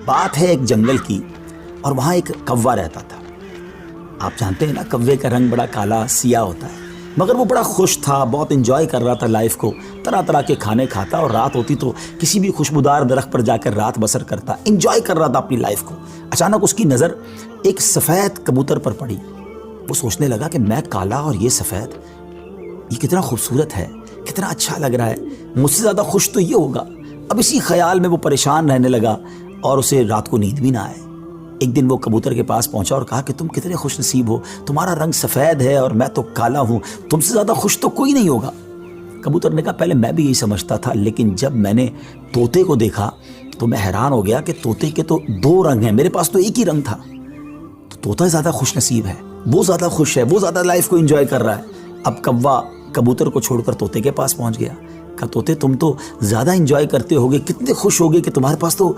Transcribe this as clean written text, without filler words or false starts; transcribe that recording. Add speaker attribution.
Speaker 1: بات ہے ایک جنگل کی، اور وہاں ایک کوا رہتا تھا۔ آپ جانتے ہیں نا، کوے کا رنگ بڑا کالا سیاہ ہوتا ہے، مگر وہ بڑا خوش تھا، بہت انجوائے کر رہا تھا لائف کو، طرح طرح کے کھانے کھاتا، اور رات ہوتی تو کسی بھی خوشبودار درخت پر جا کر رات بسر کرتا، انجوائے کر رہا تھا اپنی لائف کو۔ اچانک اس کی نظر ایک سفید کبوتر پر پڑی۔ وہ سوچنے لگا کہ میں کالا اور یہ سفید، یہ کتنا خوبصورت ہے، کتنا اچھا لگ رہا ہے، مجھ سے زیادہ خوش تو یہ ہوگا۔ اب اسی خیال میں وہ پریشان رہنے لگا اور اسے رات کو نیند بھی نہ آئے۔ ایک دن وہ کبوتر کے پاس پہنچا اور کہا کہ تم کتنے خوش نصیب ہو، تمہارا رنگ سفید ہے اور میں تو کالا ہوں، تم سے زیادہ خوش تو کوئی نہیں ہوگا۔ کبوتر نے کہا پہلے میں بھی یہی سمجھتا تھا، لیکن جب میں نے طوطے کو دیکھا تو میں حیران ہو گیا کہ طوطے کے تو دو رنگ ہیں، میرے پاس تو ایک ہی رنگ تھا۔ تو طوطا زیادہ خوش نصیب ہے، وہ زیادہ خوش ہے، وہ زیادہ لائف کو انجوائے کر رہا ہے۔ اب کوا کبوتر کو چھوڑ کر طوطے کے پاس پہنچ گیا، کہا طوطے تم تو زیادہ انجوائے کرتے ہوگے، کتنے خوش ہوگے کہ تمہارے پاس تو